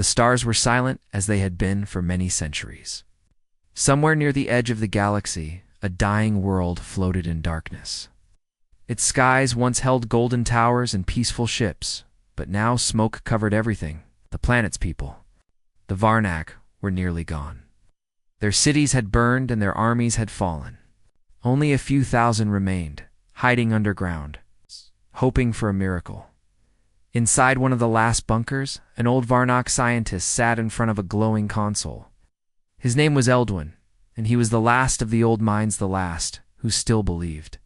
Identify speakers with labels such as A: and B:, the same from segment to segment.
A: The stars were silent as they had been for many centuries. Somewhere near the edge of the galaxy, a dying world floated in darkness. Its skies once held golden towers and peaceful ships, but now smoke covered everything. The planet's people, the Varnak, were nearly gone. Their cities had burned and their armies had fallen. Only a few thousand remained, hiding underground, hoping for a miracle. Inside one of the last bunkers, an old Varnak scientist sat in front of a glowing console. His name was Eldwin, and he was the last of the old minds, the last who still believed.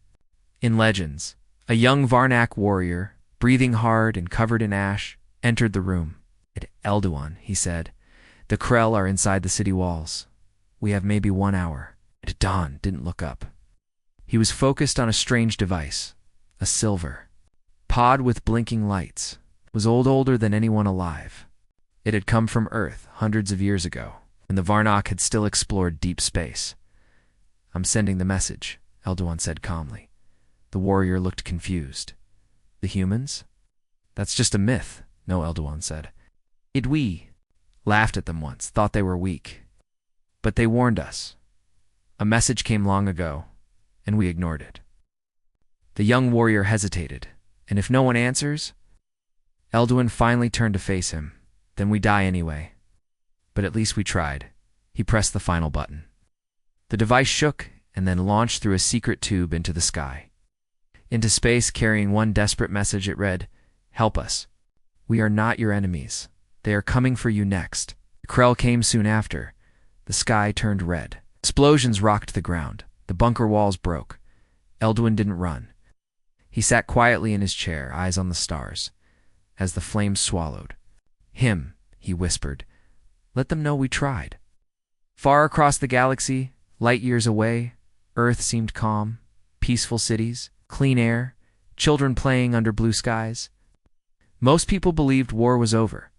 A: In legends, a young Varnak warrior, breathing hard and covered in ash, entered the room. Eldwin, he said, the Krell are inside the city walls. We have maybe 1 hour. Don didn't look up. He was focused on a strange device, a silver pod with blinking lights. It was older than anyone alive. It had come from Earth hundreds of years ago, when the Varnak had still explored deep space. I'm sending the message, Eldwin said calmly. The warrior looked confused. The humans? That's just a myth, no, Eldwin said. We laughed at them once, thought they were weak. But they warned us. A message came long ago, and we ignored it. The young warrior hesitated. And if no one answers? Eldwin finally turned to face him. Then we die anyway. But at least we tried. He pressed the final button. The device shook and then launched through a secret tube into the sky. Into space, carrying one desperate message, it read, "Help us. We are not your enemies. They are coming for you next." The Krell came soon after. The sky turned red. Explosions rocked the ground. The bunker walls broke. Eldwin didn't run. He sat quietly in his chair, eyes on the stars. As the flames swallowed him, he whispered, "Let them know we tried." Far across the galaxy, light years away, Earth seemed calm, peaceful cities, clean air, children playing under blue skies. Most people believed war was over.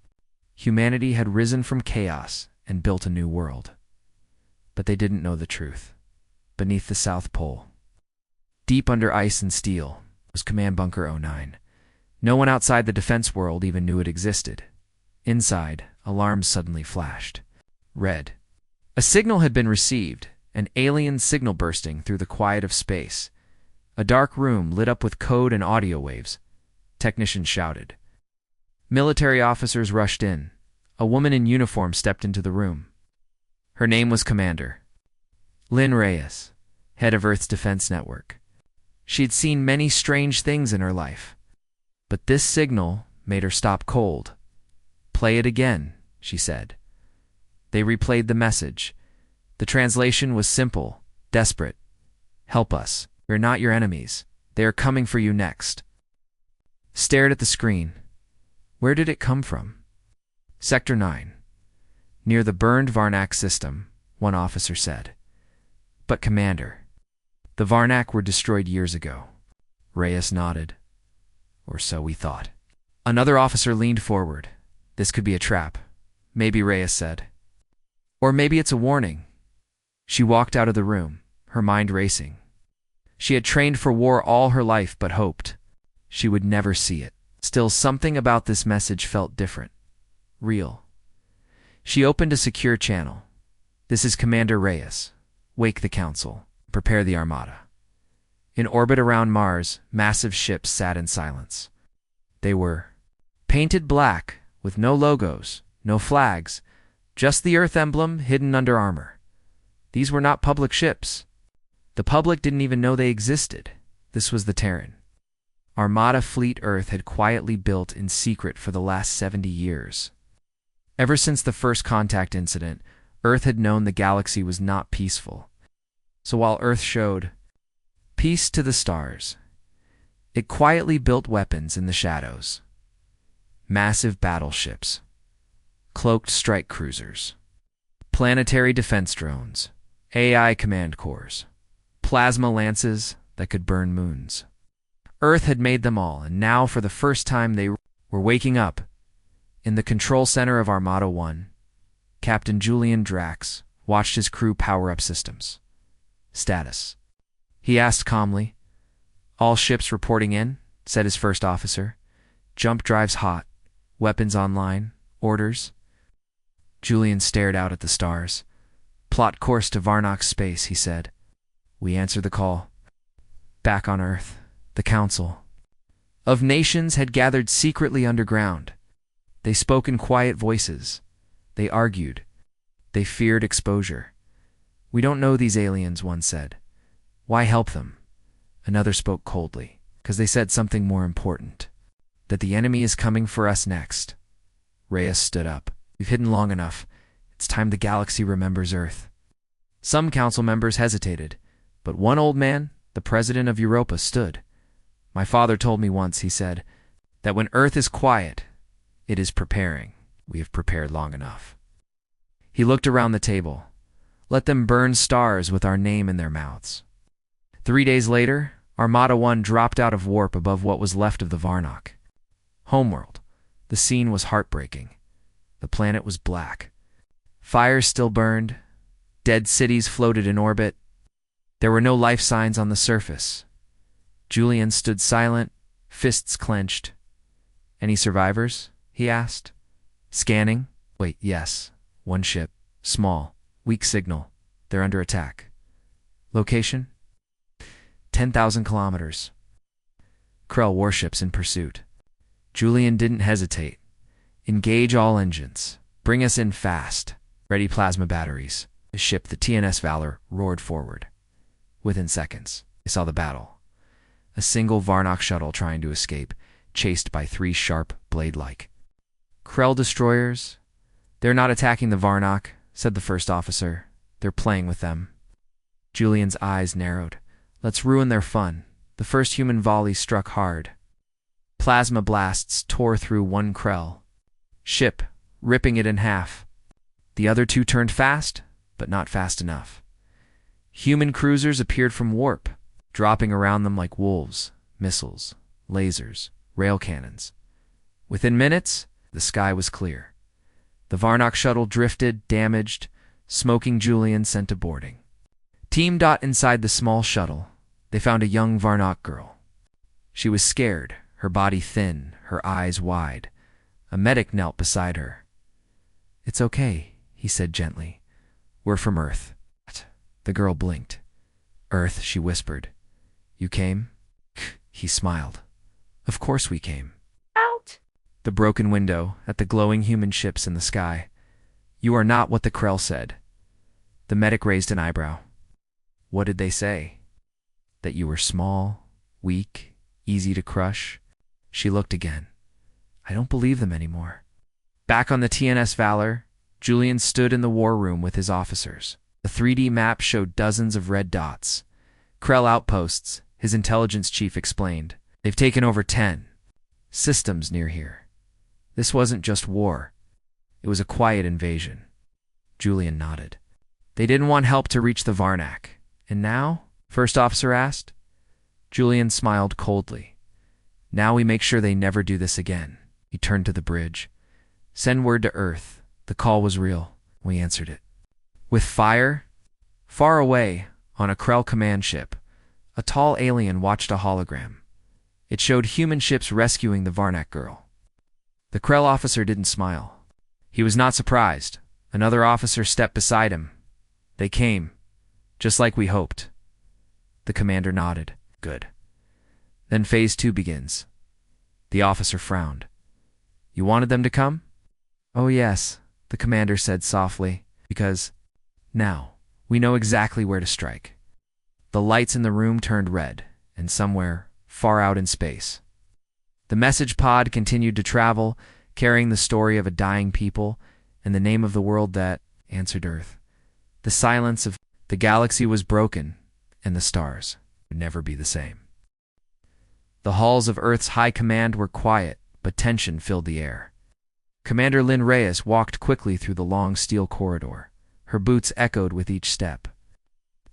A: Humanity had risen from chaos and built a new world. But they didn't know the truth. Beneath the South Pole, deep under ice and steel, was Command Bunker 09. No one outside the defense world even knew it existed. Inside, alarms suddenly flashed. Red. A signal had been received, an alien signal bursting through the quiet of space. A dark room lit up with code and audio waves. Technicians shouted. Military officers rushed in. A woman in uniform stepped into the room. Her name was Commander Lynn Reyes, head of Earth's defense network. She had seen many strange things in her life, but this signal made her stop cold. "Play it again," she said. They replayed the message. The translation was simple, desperate. "Help us. We're not your enemies. They are coming for you next." Stared at the screen. Where did it come from? Sector 9. Near the burned Varnak system, one officer said. But Commander, the Varnak were destroyed years ago. Reyes nodded. Or so we thought. Another officer leaned forward. This could be a trap. Maybe, Reyes said. Or maybe it's a warning. She walked out of the room, her mind racing. She had trained for war all her life but hoped she would never see it. Still, something about this message felt different. Real. She opened a secure channel. "This is Commander Reyes. Wake the Council. Prepare the Armada." In orbit around Mars, massive ships sat in silence. They were painted black, with no logos, no flags, just the Earth emblem hidden under armor. These were not public ships. The public didn't even know they existed. This was the Terran. Armada fleet Earth had quietly built in secret for the last 70 years. Ever since the first contact incident, Earth had known the galaxy was not peaceful. So while Earth showed peace to the stars, it quietly built weapons in the shadows. Massive battleships, cloaked strike cruisers, planetary defense drones, AI command cores, plasma lances that could burn moons. Earth had made them all, and now for the first time they were waking up. In the control center of Armada 1, Captain Julian Drax watched his crew power up systems. "Status?" he asked calmly. "All ships reporting in," said his first officer. "Jump drives hot. Weapons online. Orders?" Julian stared out at the stars. "Plot course to Varnok's space," he said. We answered the call. Back on Earth, the Council of Nations had gathered secretly underground. They spoke in quiet voices. They argued. They feared exposure. "We don't know these aliens," one said. "Why help them?" Another spoke coldly, because they said something more important. "That the enemy is coming for us next." Reyes stood up. "We've hidden long enough. It's time the galaxy remembers Earth." Some council members hesitated, but one old man, the president of Europa, stood. "My father told me once," he said, "that when Earth is quiet, it is preparing. We have prepared long enough." He looked around the table. "Let them burn stars with our name in their mouths." 3 days later, Armada 1 dropped out of warp above what was left of the Varnok. Homeworld. The scene was heartbreaking. The planet was black. Fires still burned. Dead cities floated in orbit. There were no life signs on the surface. Julian stood silent, fists clenched. "Any survivors?" he asked. "Scanning." "Wait, yes. One ship. Small. Weak signal. They're under attack." "Location?" 10,000 kilometers. Krell warships in pursuit. Julian didn't hesitate. "Engage all engines. Bring us in fast. Ready plasma batteries." The ship, the TNS Valor, roared forward. Within seconds, they saw the battle. A single Varnok shuttle trying to escape, chased by 3 sharp, blade-like Krell destroyers. "They're not attacking the Varnok," said the first officer. "They're playing with them." Julian's eyes narrowed. "Let's ruin their fun." The first human volley struck hard. Plasma blasts tore through one Krell ship, ripping it in half. The other 2 turned fast, but not fast enough. Human cruisers appeared from warp, dropping around them like wolves, missiles, lasers, rail cannons. Within minutes, the sky was clear. The Varnok shuttle drifted, damaged, smoking. Julian sent to boarding. Team Dot inside the small shuttle. They found a young Varnok girl. She was scared, her body thin, her eyes wide. A medic knelt beside her. "It's okay," he said gently. "We're from Earth." The girl blinked. "Earth," she whispered. "You came?" He smiled. "Of course we came."
B: Out!
A: The broken window at the glowing human ships in the sky. "You are not what the Krell said." The medic raised an eyebrow. "What did they say?" "That you were small, weak, easy to crush." She looked again. "I don't believe them anymore." Back on the TNS Valor, Julian stood in the war room with his officers. The 3D map showed dozens of red dots. "Krell outposts," his intelligence chief explained. "They've taken over 10 systems near here." This wasn't just war. It was a quiet invasion. Julian nodded. "They didn't want help to reach the Varnak. And now?" First officer asked. Julian smiled coldly. "Now we make sure they never do this again." He turned to the bridge. "Send word to Earth. The call was real." We answered it. With fire, far away, on a Krell command ship, a tall alien watched a hologram. It showed human ships rescuing the Varnak girl. The Krell officer didn't smile. He was not surprised. Another officer stepped beside him. "They came, just like we hoped." The commander nodded. "Good. Then Phase 2 begins." The officer frowned. "You wanted them to come?" "Oh yes," the commander said softly, "because now we know exactly where to strike." The lights in the room turned red, and somewhere, far out in space, the message pod continued to travel, carrying the story of a dying people and the name of the world that answered Earth. The silence of the galaxy was broken, and the stars would never be the same. The halls of Earth's high command were quiet, but tension filled the air. Commander Lynn Reyes walked quickly through the long steel corridor. Her boots echoed with each step.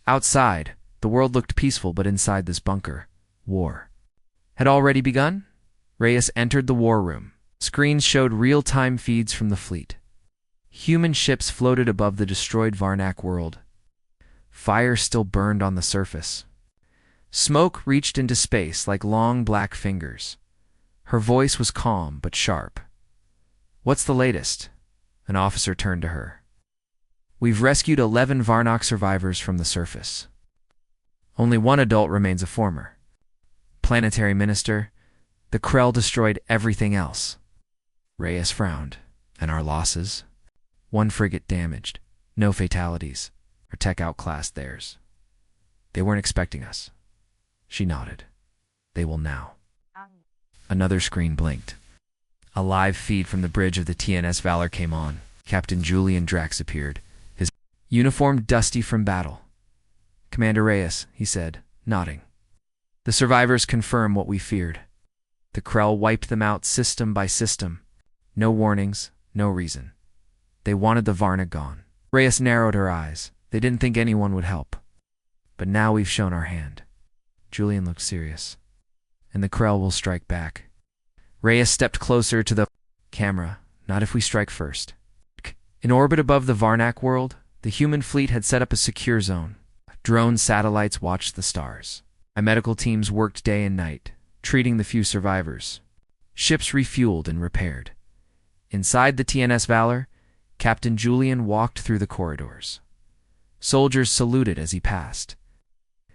A: Outside, the world looked peaceful, but inside this bunker, war had already begun. Reyes entered the war room. Screens showed real-time feeds from the fleet. Human ships floated above the destroyed Varnak world. Fire still burned on the surface. Smoke reached into space like long black fingers. Her voice was calm but sharp. "What's the latest?" An officer turned to her. We've rescued 11 Varnock survivors from the surface. Only one adult remains a former planetary minister. The Krell destroyed everything else. Reyes frowned. And our losses? 1 frigate damaged. No fatalities. Our tech outclassed theirs. They weren't expecting us. She nodded. They will now. Another screen blinked. A live feed from the bridge of the TNS Valor came on. Captain Julian Drax appeared, his uniform dusty from battle. Commander Reyes, he said, nodding. The survivors confirm what we feared. The Krell wiped them out system by system. No warnings, no reason. They wanted the Varna gone. Reyes narrowed her eyes. They didn't think anyone would help. But now we've shown our hand. Julian looked serious. And the Krell will strike back. Reyes stepped closer to the camera. Not if we strike first. In orbit above the Varnak world, the human fleet had set up a secure zone. Drone satellites watched the stars. My medical teams worked day and night, treating the few survivors. Ships refueled and repaired. Inside the TNS Valor, Captain Julian walked through the corridors. Soldiers saluted as he passed.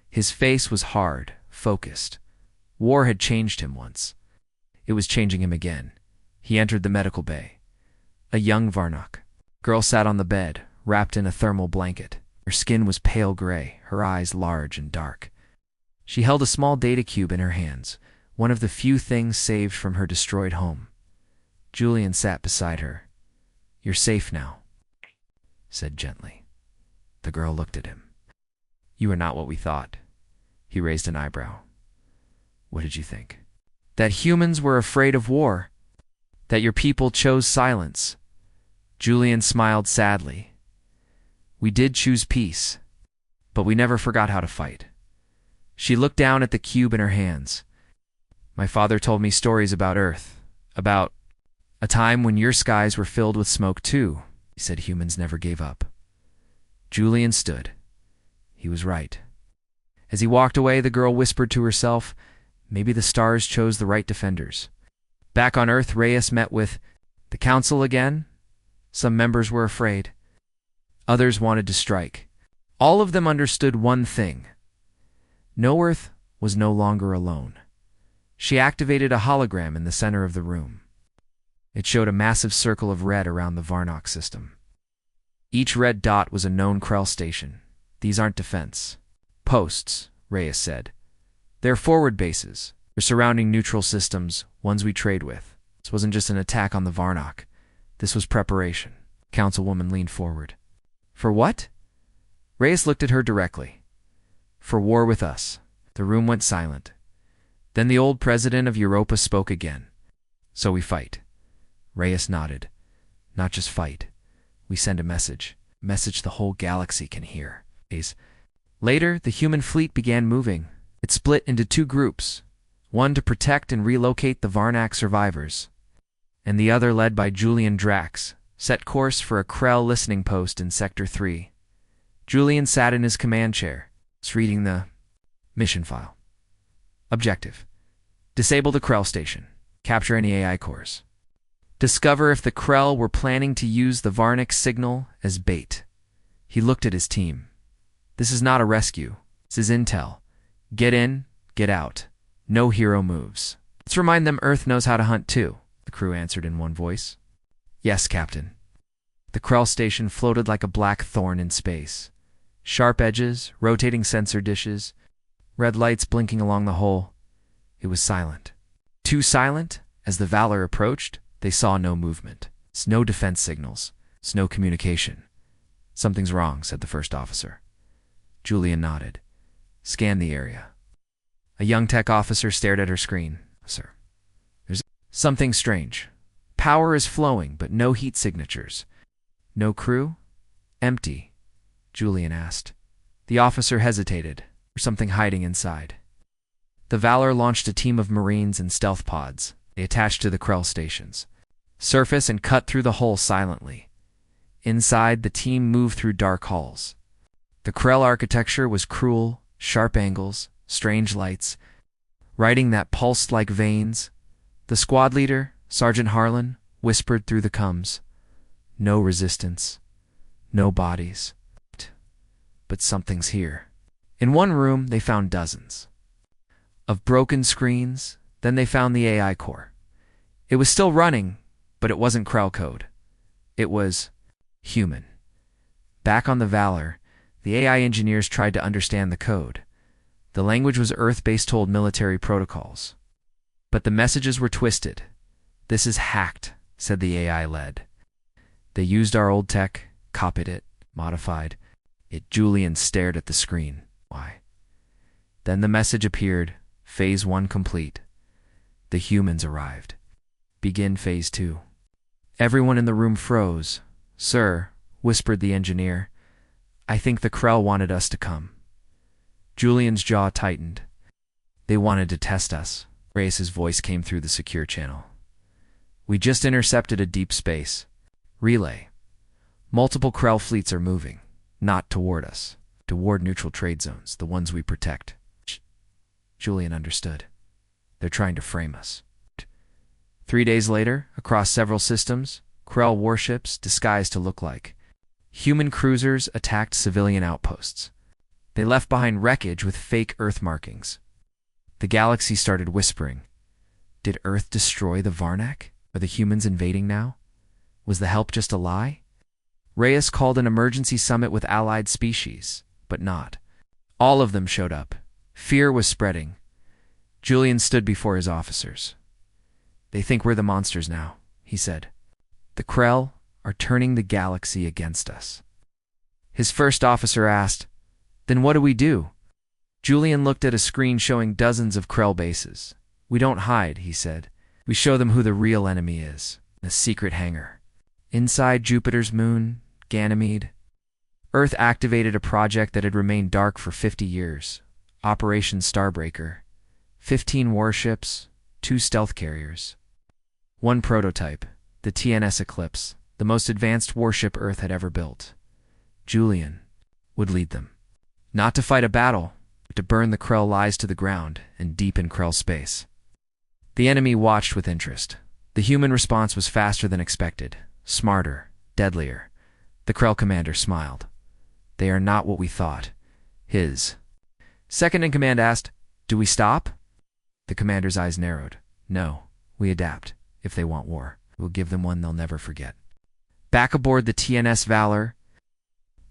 A: His face was hard, focused. War had changed him once. It was changing him again. He entered the medical bay. A young Varnock. Girl sat on the bed, wrapped in a thermal blanket. Her skin was pale gray, her eyes large and dark. She held a small data cube in her hands, one of the few things saved from her destroyed home. Julian sat beside her. You're safe now, said gently. The girl looked at him. You are not what we thought. He raised an eyebrow. What did you think? That humans were afraid of war. That your people chose silence. Julian smiled sadly. We did choose peace, but we never forgot how to fight. She looked down at the cube in her hands. My father told me stories about Earth, about a time when your skies were filled with smoke too. He said humans never gave up. Julian stood. He was right. As he walked away, the girl whispered to herself, maybe the stars chose the right defenders. Back on Earth, Reyes met with the Council again. Some members were afraid. Others wanted to strike. All of them understood one thing. No Earth was no longer alone. She activated a hologram in the center of the room. It showed a massive circle of red around the Varnock system. Each red dot was a known Krell station. These aren't defense posts, Reyes said. They're forward bases. They're surrounding neutral systems, ones we trade with. This wasn't just an attack on the Varnock. This was preparation. Councilwoman leaned forward. For what? Reyes looked at her directly. For war with us. The room went silent. Then the old president of Europa spoke again. So we fight. Reyes nodded. Not just fight. We send a message. A message the whole galaxy can hear. Later, the human fleet began moving. It split into 2 groups. One to protect and relocate the Varnak survivors, and the other, led by Julian Drax, set course for a Krell listening post in Sector 3. Julian sat in his command chair, reading the mission file. Objective: disable the Krell station. Capture any AI cores. Discover if the Krell were planning to use the Varnic signal as bait. He looked at his team. This is not a rescue. This is intel. Get in, get out. No hero moves. Let's remind them Earth knows how to hunt too, the crew answered in one voice. Yes, Captain. The Krell station floated like a black thorn in space. Sharp edges, rotating sensor dishes, red lights blinking along the hull. It was silent. Too silent. As the Valor approached, they saw no movement. It's no defense signals. It's no communication. Something's wrong, said the first officer. Julian nodded. Scan the area. A young tech officer stared at her screen. Sir, there's something strange. Power is flowing, but no heat signatures. No crew? Empty, Julian asked. The officer hesitated. There's something hiding inside. The Valor launched a team of Marines and stealth pods. They attached to the Krell stations. Surface and cut through the hull silently. Inside, the team moved through dark halls. The Krell architecture was cruel, sharp angles, strange lights, writing that pulsed like veins. The squad leader, Sergeant Harlan, whispered through the comms. No resistance, no bodies. But something's here. In one room, they found dozens of broken screens. Then they found the AI core. It was still running, but it wasn't Krell code. It was human. Back on the Valor, the AI engineers tried to understand the code. The language was Earth-based old military protocols. But the messages were twisted. "This is hacked," said the AI lead. "They used our old tech, copied it, modified it." Julian stared at the screen. Why? Then the message appeared. Phase 1 complete. The humans arrived. Begin Phase 2. Everyone in the room froze. "Sir," whispered the engineer, "I think the Krell wanted us to come." Julian's jaw tightened. "They wanted to test us." Reyes's voice came through the secure channel. "We just intercepted a deep space relay. Multiple Krell fleets are moving. Not toward us. Toward neutral trade zones, the ones we protect." Julian understood. They're trying to frame us. 3 days later, across several systems, Krell warships, disguised to look like human cruisers, attacked civilian outposts. They left behind wreckage with fake Earth markings. The galaxy started whispering. Did Earth destroy the Varnak? Are the humans invading now? Was the help just a lie? Reyes called an emergency summit with allied species, but not all of them showed up. Fear was spreading. Julian stood before his officers. "They think we're the monsters now," he said. "The Krell are turning the galaxy against us." His first officer asked, "Then what do we do?" Julian looked at a screen showing dozens of Krell bases. "We don't hide," he said. "We show them who the real enemy is, a secret hangar. Inside Jupiter's moon, Ganymede." Earth activated a project that had remained dark for 50 years. Operation Starbreaker. 15 warships, 2 stealth carriers. 1 prototype, the TNS Eclipse, the most advanced warship Earth had ever built. Julian would lead them. Not to fight a battle, but to burn the Krell lies to the ground and deepen Krell space. The enemy watched with interest. The human response was faster than expected, smarter, deadlier. The Krell commander smiled. "They are not what we thought." His second-in-command asked, "Do we stop?" The commander's eyes narrowed. "No, we adapt. If they want war, we'll give them one they'll never forget." Back aboard the TNS Valor,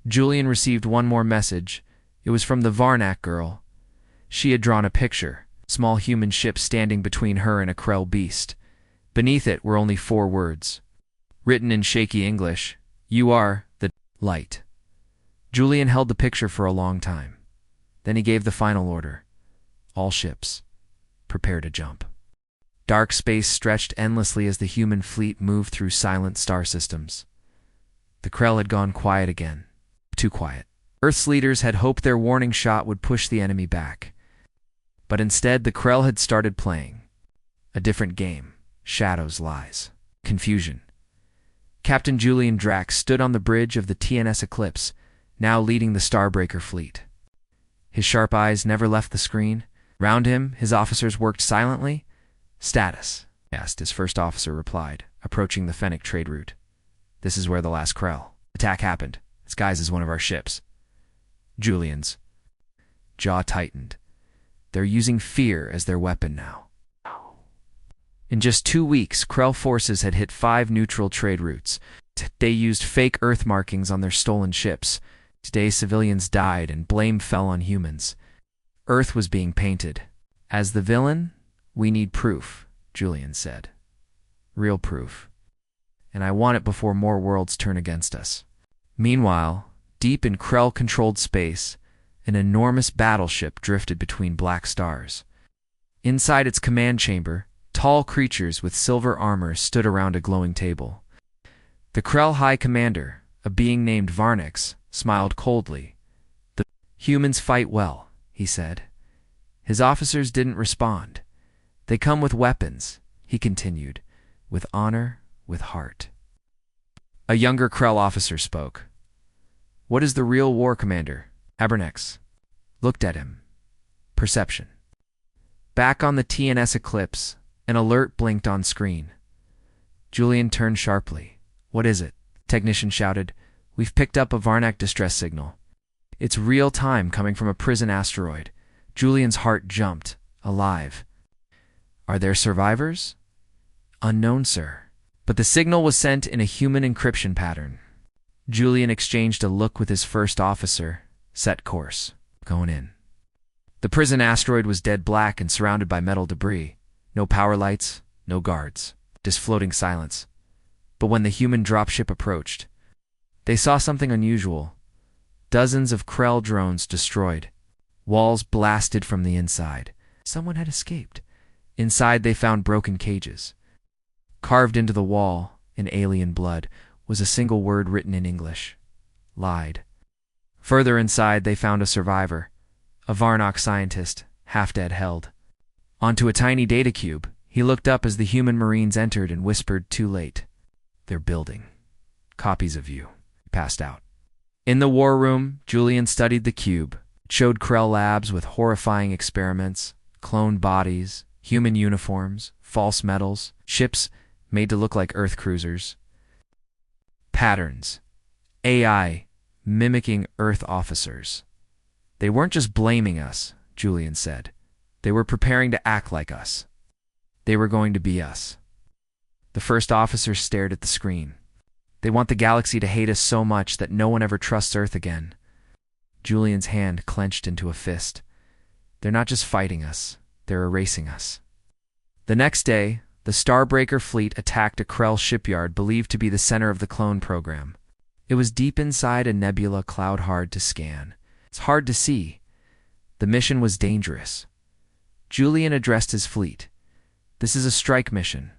A: Julian received one more message. It was from the Varnak girl. She had drawn a picture, small human ship standing between her and a Krell beast. Beneath it were only 4 words. Written in shaky English, "You are the light." Julian held the picture for a long time. Then he gave the final order. "All ships, prepare to jump." Dark space stretched endlessly as the human fleet moved through silent star systems. The Krell had gone quiet again. Too quiet. Earth's leaders had hoped their warning shot would push the enemy back. But instead, the Krell had started playing. A different game. Shadows, lies, confusion. Captain Julian Drax stood on the bridge of the TNS Eclipse, now leading the Starbreaker fleet. His sharp eyes never left the screen. Round him, his officers worked silently. "Status?" asked. His first officer replied, approaching the Fennec trade route. "This is where the last Krell attack happened. Disguised as one of our ships." Julian's jaw tightened. They're using fear as their weapon now. In just 2 weeks, Krell forces had hit 5 neutral trade routes. They used fake Earth markings on their stolen ships. Today, civilians died and blame fell on humans. Earth was being painted. As the villain, we need proof, Julian said. Real proof. And I want it before more worlds turn against us. Meanwhile, deep in Krell-controlled space, an enormous battleship drifted between black stars. Inside its command chamber, tall creatures with silver armor stood around a glowing table. The Krell High Commander, a being named Varnix, smiled coldly. "The humans fight well," he said. His officers didn't respond. "They come with weapons," he continued, "with honor, with heart." A younger Krell officer spoke. "What is the real war, Commander?" Abernex looked at him. Perception. Back on the TNS Eclipse, an alert blinked on screen. Julian turned sharply. "What is it?" Technician shouted. "We've picked up a Varnak distress signal. It's real time coming from a prison asteroid." Julian's heart jumped. Alive. "Are there survivors?" "Unknown, sir." But the signal was sent in a human encryption pattern. Julian exchanged a look with his first officer. Set course. Going in. The prison asteroid was dead black and surrounded by metal debris. No power lights, no guards. Just floating silence. But when the human dropship approached, they saw something unusual. Dozens of Krell drones destroyed. Walls blasted from the inside. Someone had escaped. Inside they found broken cages. Carved into the wall, in alien blood, was a single word written in English. Lied. Further inside they found a survivor, a Varnak scientist, half-dead held. Onto a tiny data cube, he looked up as the human Marines entered and whispered, "Too late. They're building. Copies of you." He passed out. In the war room, Julian studied the cube. It showed Krell labs with horrifying experiments, cloned bodies, human uniforms, false metals, ships made to look like Earth cruisers. Patterns. AI mimicking Earth officers. They weren't just blaming us, Julian said. They were preparing to act like us. They were going to be us. The first officer stared at the screen. They want the galaxy to hate us so much that no one ever trusts Earth again. Julian's hand clenched into a fist. They're not just fighting us, they're erasing us. The next day, the Starbreaker fleet attacked a Krell shipyard believed to be the center of the clone program. It was deep inside a nebula cloud hard to scan. It's hard to see. The mission was dangerous. Julian addressed his fleet. "This is a strike mission.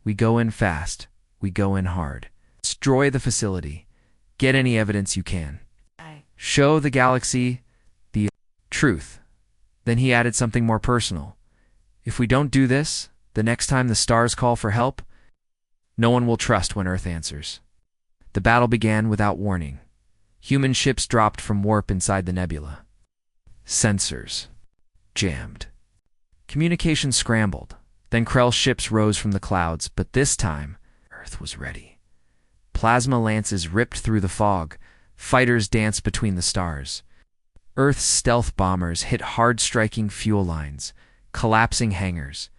A: We go in fast. We go in hard. Destroy the facility. Get any evidence you can. Show the galaxy the truth." Then he added something more personal. "If we don't do this, the next time the stars call for help, no one will trust when Earth answers." The battle began without warning. Human ships dropped from warp inside the nebula. Sensors jammed. Communication scrambled. Then Krell ships rose from the clouds, but this time, Earth was ready. Plasma lances ripped through the fog. Fighters danced between the stars. Earth's stealth bombers hit hard-striking fuel lines, collapsing hangars.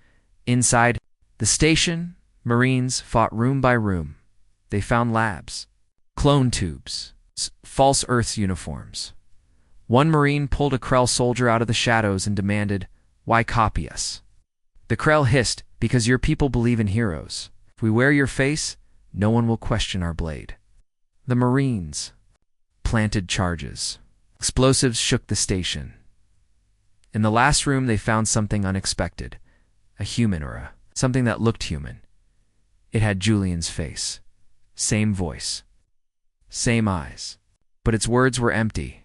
A: Inside the station, Marines fought room by room. They found labs, clone tubes, false Earth's uniforms. One Marine pulled a Krell soldier out of the shadows and demanded, "Why copy us?" The Krell hissed, "Because your people believe in heroes. If we wear your face, no one will question our blade." The Marines planted charges. Explosives shook the station. In the last room they found something unexpected. A human aura, something that looked human. It had Julian's face. Same voice. Same eyes. But its words were empty.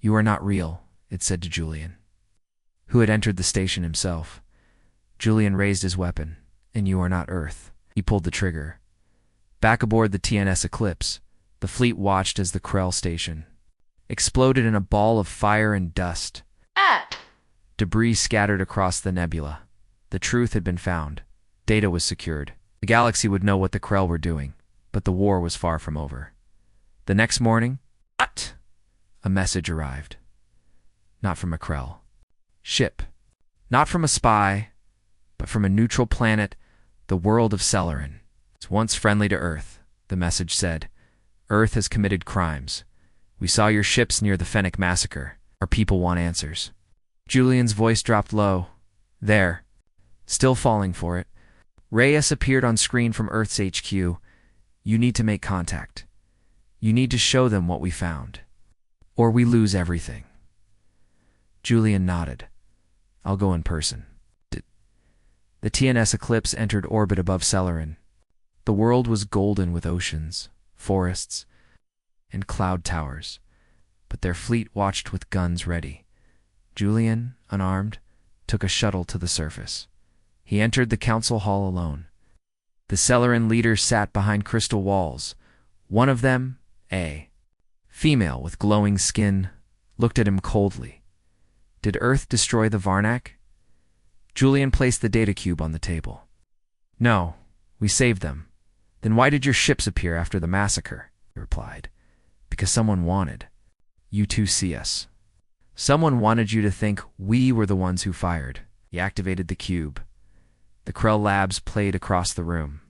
A: "You are not real," it said to Julian, who had entered the station himself. Julian raised his weapon. "And you are not Earth." He pulled the trigger. Back aboard the TNS Eclipse, the fleet watched as the Krell station exploded in a ball of fire and dust. Debris scattered across the nebula. The truth had been found. Data was secured. The galaxy would know what the Krell were doing, but the war was far from over. The next morning, a message arrived. Not from a Krell ship. Not from a spy, but from a neutral planet, the world of Celerin. It's once friendly to Earth, the message said. Earth has committed crimes. We saw your ships near the Fennec massacre. Our people want answers. Julian's voice dropped low. There. Still falling for it. Reyes appeared on screen from Earth's HQ. You need to make contact. You need to show them what we found. Or we lose everything. Julian nodded. I'll go in person. The TNS Eclipse entered orbit above Celerin. The world was golden with oceans, forests, and cloud towers, but their fleet watched with guns ready. Julian, unarmed, took a shuttle to the surface. He entered the council hall alone. The Celerin leaders sat behind crystal walls. One of them, a female with glowing skin, looked at him coldly. Did Earth destroy the Varnak? Julian placed the data cube on the table. No, we saved them. Then why did your ships appear after the massacre? He replied. Because someone wanted you to see us. Someone wanted you to think we were the ones who fired. He activated the cube. The Krell labs played across the room.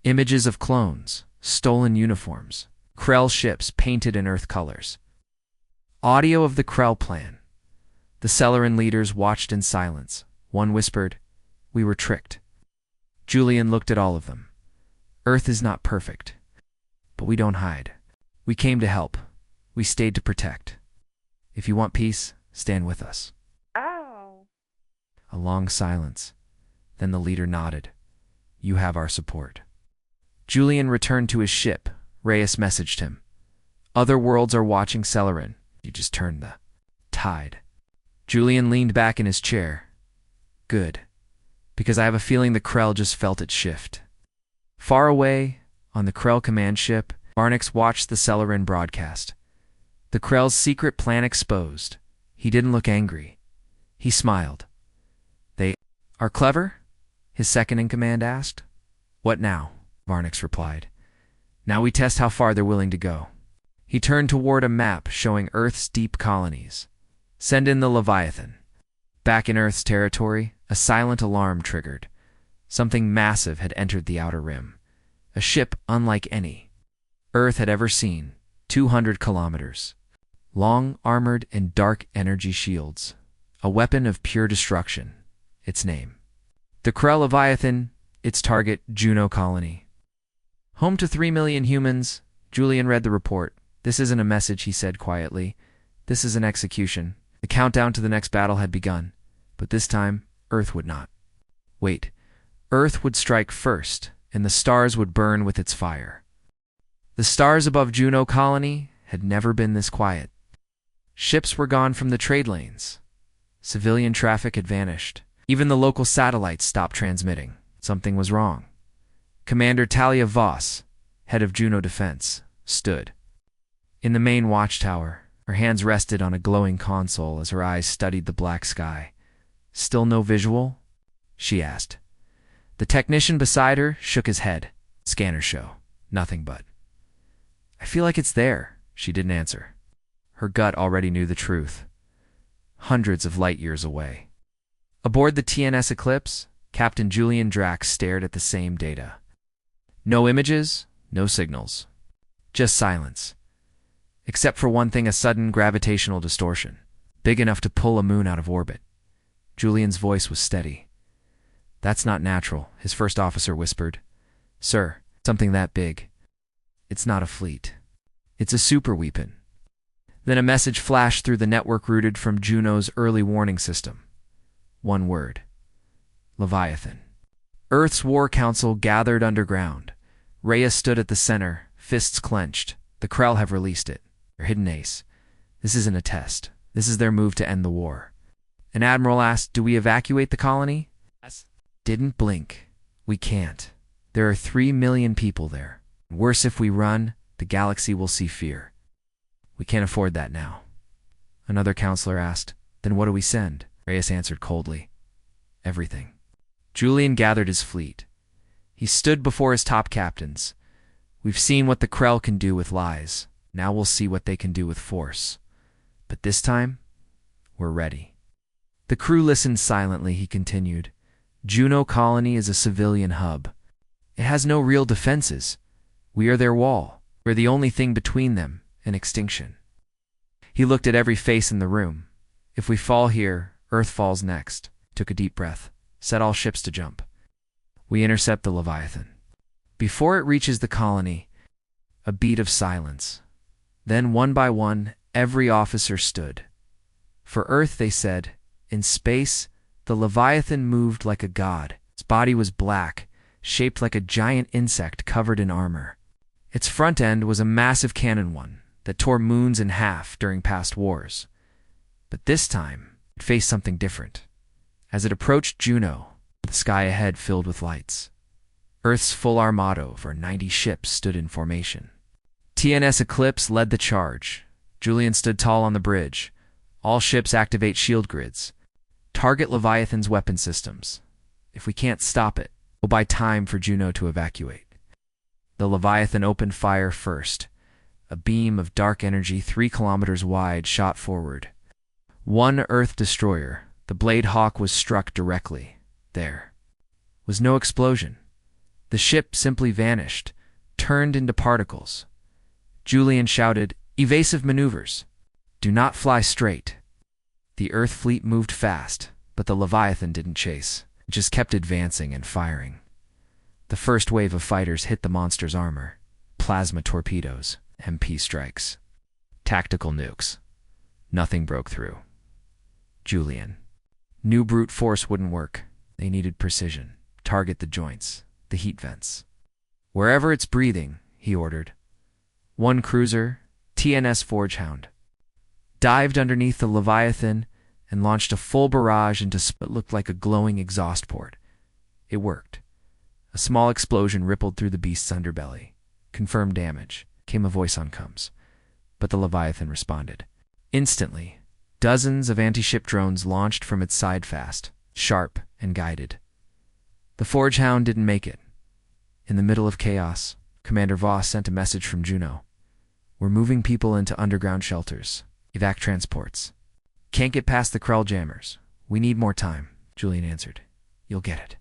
A: Images of clones, stolen uniforms, Krell ships painted in Earth colors. Audio of the Krell plan. The Celerin leaders watched in silence. One whispered, "We were tricked." Julian looked at all of them. Earth is not perfect, but we don't hide. We came to help. We stayed to protect. If you want peace, stand with us.
B: Oh.
A: A long silence. Then the leader nodded. You have our support. Julian returned to his ship. Reyes messaged him. Other worlds are watching Celerin. You just turned the tide. Julian leaned back in his chair. Good. Because I have a feeling the Krell just felt it shift. Far away, on the Krell command ship, Varnix watched the Celerin broadcast. The Krell's secret plan exposed. He didn't look angry. He smiled. They are clever? His second-in-command asked. What now? Varnix replied. Now we test how far they're willing to go. He turned toward a map showing Earth's deep colonies. Send in the Leviathan. Back in Earth's territory, a silent alarm triggered. Something massive had entered the outer rim. A ship unlike any Earth had ever seen, 200 kilometers. Long, armored, and dark energy shields. A weapon of pure destruction. Its name. The Krell Leviathan, its target, Juno Colony. Home to 3 million humans, Julian read the report. This isn't a message, he said quietly. This is an execution. The countdown to the next battle had begun. But this time, Earth would not. Wait. Earth would strike first, and the stars would burn with its fire. The stars above Juno Colony had never been this quiet. Ships were gone from the trade lanes. Civilian traffic had vanished. Even the local satellites stopped transmitting. Something was wrong. Commander Talia Voss, head of Juno Defense, stood. In the main watchtower, her hands rested on a glowing console as her eyes studied the black sky. Still no visual? She asked. The technician beside her shook his head. Scanners show. Nothing but. I feel like it's there, she didn't answer. Her gut already knew the truth. Hundreds of light years away. Aboard the TNS Eclipse, Captain Julian Drax stared at the same data. No images, no signals. Just silence. Except for one thing, a sudden gravitational distortion, big enough to pull a moon out of orbit. Julian's voice was steady. That's not natural, his first officer whispered. Sir, something that big. It's not a fleet. It's a superweapon. Then a message flashed through the network routed from Juno's early warning system. One word. Leviathan. Earth's War Council gathered underground. Rhea stood at the center, fists clenched. The Krell have released it. Their hidden ace. This isn't a test. This is their move to end the war. An admiral asked, do we evacuate the colony? Yes. Didn't blink. We can't. There are 3 million people there. Worse if we run, the galaxy will see fear. We can't afford that now. Another counselor asked, then what do we send? Reyes answered coldly. Everything. Julian gathered his fleet. He stood before his top captains. We've seen what the Krell can do with lies. Now we'll see what they can do with force. But this time, we're ready. The crew listened silently, he continued. Juno Colony is a civilian hub. It has no real defenses. We are their wall. We're the only thing between them and extinction. He looked at every face in the room. If we fall here, Earth falls next. Took a deep breath. Set all ships to jump. We intercept the Leviathan. Before it reaches the colony, a beat of silence. Then, one by one, every officer stood. For Earth, they said, in space, the Leviathan moved like a god. Its body was black, shaped like a giant insect covered in armor. Its front end was a massive cannon one that tore moons in half during past wars. But this time, it faced something different. As it approached Juno, the sky ahead filled with lights. Earth's full armada of over 90 ships stood in formation. TNS Eclipse led the charge. Julian stood tall on the bridge. All ships activate shield grids. Target Leviathan's weapon systems. If we can't stop it, we'll buy time for Juno to evacuate. The Leviathan opened fire first. A beam of dark energy 3 kilometers wide shot forward. One Earth destroyer, the Blade Hawk, was struck directly. There was no explosion. The ship simply vanished, turned into particles. Julian shouted, "Evasive maneuvers! Do not fly straight." The Earth fleet moved fast, but the Leviathan didn't chase. It just kept advancing and firing. The first wave of fighters hit the monster's armor. Plasma torpedoes, MP strikes, tactical nukes. Nothing broke through. Julian knew brute force wouldn't work. They needed precision. Target the joints, the heat vents. "Wherever it's breathing," he ordered. One cruiser, TNS Forgehound, dived underneath the Leviathan and launched a full barrage into what looked like a glowing exhaust port. It worked. A small explosion rippled through the beast's underbelly. "Confirmed damage," came a voice on comms. But the Leviathan responded. Instantly, dozens of anti-ship drones launched from its side fast, sharp and guided. The Forgehound didn't make it. In the middle of chaos, Commander Voss sent a message from Juno. "We're moving people into underground shelters. Evac transports. Can't get past the Krell jammers. We need more time," Julian answered. "You'll get it."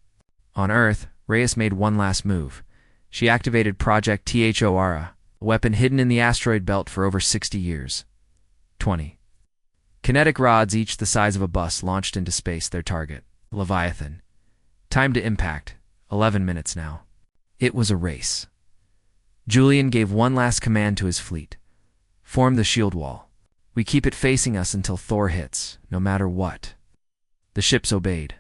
A: On Earth, Reyes made one last move. She activated Project THORA, a weapon hidden in the asteroid belt for over 60 years. 20. Kinetic rods, each the size of a bus, launched into space, their target, Leviathan. Time to impact, 11 minutes now. It was a race. Julian gave one last command to his fleet. "Form the shield wall. We keep it facing us until Thor hits, no matter what." The ships obeyed.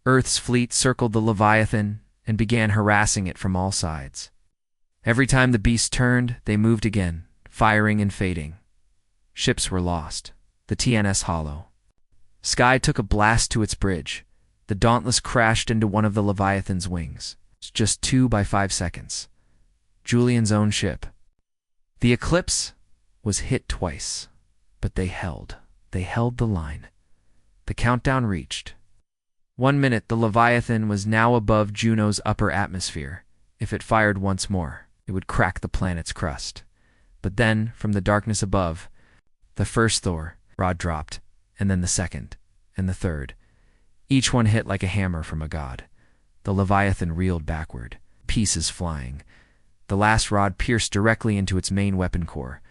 A: Earth's fleet circled the Leviathan and began harassing it from all sides. Every time the beast turned, they moved again, firing and fading. Ships were lost. The TNS hollow. Sky took a blast to its bridge. The Dauntless crashed into one of the Leviathan's wings. Just 2 by 5 seconds. Julian's own ship. The Eclipse was hit twice, but they held. They held the line. The countdown reached. 1 minute, the Leviathan was now above Juno's upper atmosphere. If it fired once more, it would crack the planet's crust. But then, from the darkness above, the first Thor rod dropped, and then the second, and the third. Each one hit like a hammer from a god. The Leviathan reeled backward, pieces flying. The last rod pierced directly into its main weapon core.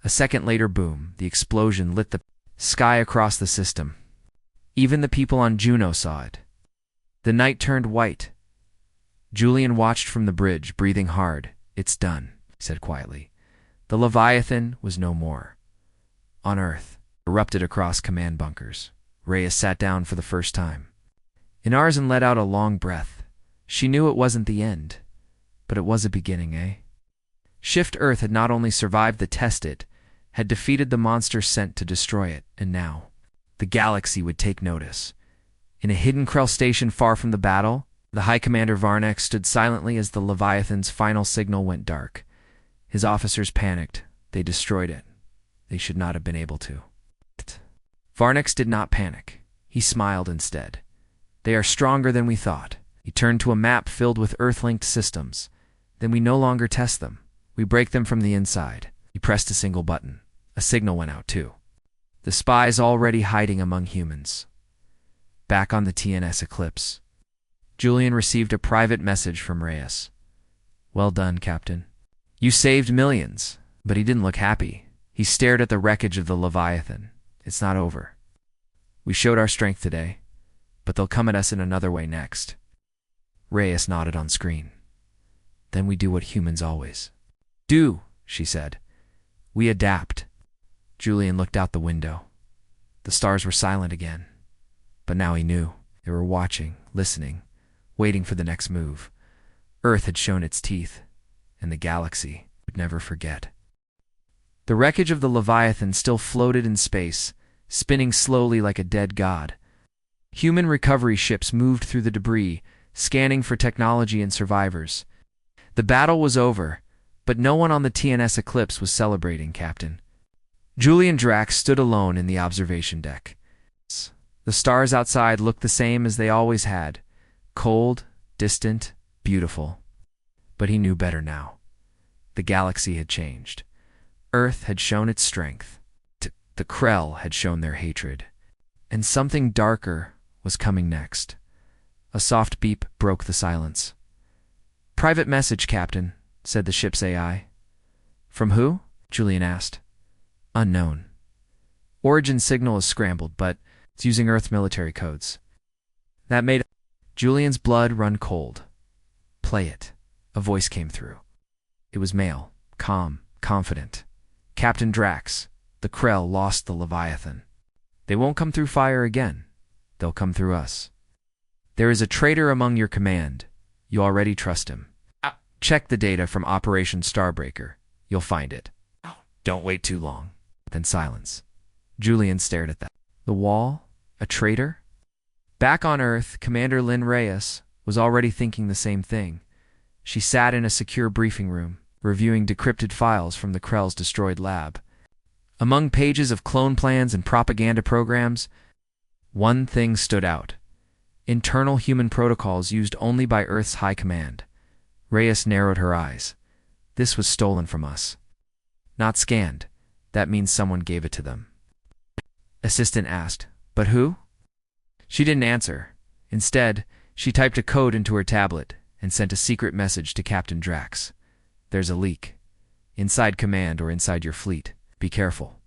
A: A second later, boom, the explosion lit the sky across the system. Even the people on Juno saw it. The night turned white. Julian watched from the bridge, breathing hard. "It's done," he said quietly. The Leviathan was no more. On Earth, erupted across command bunkers. Reyes sat down for the first time. Inarzen let out a long breath. She knew it wasn't the end, but it was a beginning, eh? Shift Earth had not only survived the test, it had defeated the monster sent to destroy it, and now the galaxy would take notice. In a hidden Krell station far from the battle, the High Commander Varnek stood silently as the Leviathan's final signal went dark. His officers panicked. They destroyed it. They should not have been able to. Varnex did not panic. He smiled instead. "They are stronger than we thought." He turned to a map filled with Earth-linked systems. "Then we no longer test them. We break them from the inside." He pressed a single button. A signal went out, too. The spies already hiding among humans. Back on the TNS Eclipse, Julian received a private message from Reyes. "Well done, Captain. You saved millions." But he didn't look happy. He stared at the wreckage of the Leviathan. "It's not over. We showed our strength today, but they'll come at us in another way next." Reyes nodded on screen. "Then we do what humans always do," she said. "We adapt." Julian looked out the window. The stars were silent again. But now he knew. They were watching, listening, waiting for the next move. Earth had shown its teeth, and the galaxy would never forget. The wreckage of the Leviathan still floated in space, spinning slowly like a dead god. Human recovery ships moved through the debris, scanning for technology and survivors. The battle was over, but no one on the TNS Eclipse was celebrating, Captain. Julian Drax stood alone in the observation deck. The stars outside looked the same as they always had, cold, distant, beautiful. But he knew better now. The galaxy had changed. Earth had shown its strength. The Krell had shown their hatred. And something darker was coming next. A soft beep broke the silence. "Private message, Captain," said the ship's AI. "From who?" Julian asked. "Unknown. Origin signal is scrambled, but it's using Earth military codes." That made Julian's blood run cold. "Play it," a voice came through. It was male, calm, confident. "Captain Drax, the Krell lost the Leviathan. They won't come through fire again. They'll come through us. There is a traitor among your command. You already trust him. Check the data from Operation Starbreaker. You'll find it. Don't wait too long." Then silence. Julian stared at that. The wall? A traitor? Back on Earth, Commander Lynn Reyes was already thinking the same thing. She sat in a secure briefing room, reviewing decrypted files from the Krell's destroyed lab. Among pages of clone plans and propaganda programs, one thing stood out. Internal human protocols used only by Earth's high command. Reyes narrowed her eyes. This was stolen from us. Not scanned. That means someone gave it to them. Assistant asked, "But who?" She didn't answer. Instead, she typed a code into her tablet and sent a secret message to Captain Drax. "There's a leak. Inside command or inside your fleet. Be careful."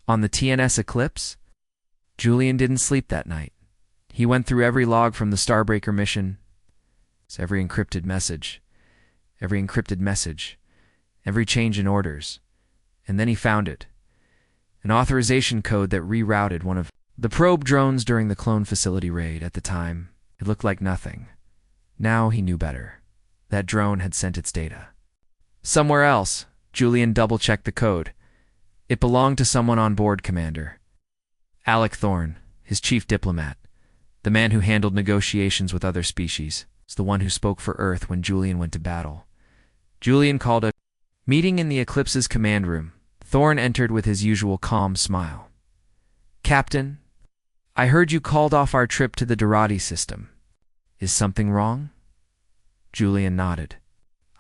A: On the TNS Eclipse, Julian didn't sleep that night. He went through every log from the Starbreaker mission, every encrypted message, every change in orders, and then he found it. An authorization code that rerouted one of the probe drones during the clone facility raid. At the time, it looked like nothing. Now he knew better. That drone had sent its data. Somewhere else, Julian double-checked the code. It belonged to someone on board, Commander. Alec Thorne, his chief diplomat, the man who handled negotiations with other species, is the one who spoke for Earth when Julian went to battle. Julian called a meeting in the Eclipse's command room. Thorne entered with his usual calm smile. "Captain, I heard you called off our trip to the Dorati system. Is something wrong?" Julian nodded.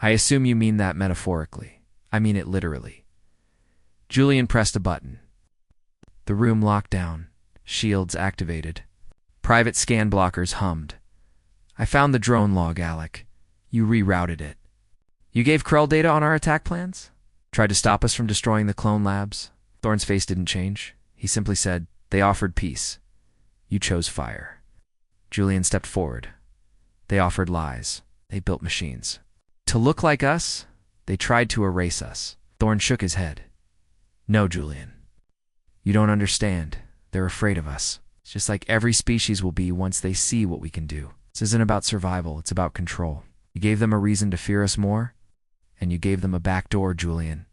A: "I assume you mean that metaphorically. I mean it literally." Julian pressed a button. The room locked down. Shields activated. Private scan blockers hummed. "I found the drone log, Alec. You rerouted it. You gave Krell data on our attack plans? Tried to stop us from destroying the clone labs?" Thorne's face didn't change. He simply said, "They offered peace. You chose fire." Julian stepped forward. "They offered lies. They built machines. To look like us, they tried to erase us." Thorne shook his head. "No, Julian. You don't understand. They're afraid of us. It's just like every species will be once they see what we can do. This isn't about survival, it's about control. You gave them a reason to fear us more, and you gave them a back door, Julian."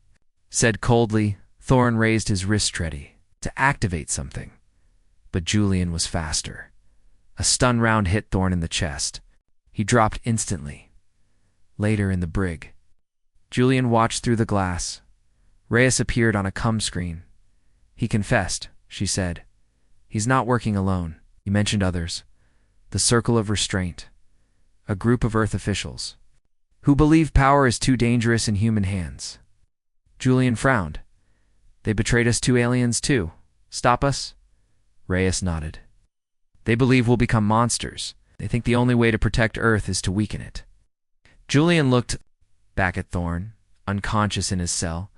A: Said coldly, Thorne raised his wrist ready to activate something. But Julian was faster. A stun round hit Thorne in the chest. He dropped instantly. Later in the brig, Julian watched through the glass. Reyes appeared on a cum screen. "He confessed," she said. "He's not working alone. He mentioned others. The Circle of Restraint. A group of Earth officials who believe power is too dangerous in human hands." Julian frowned. "They betrayed us to aliens too. Stop us?" Reyes nodded. "They believe we'll become monsters. They think the only way to protect Earth is to weaken it." Julian looked back at Thorne, unconscious in his cell.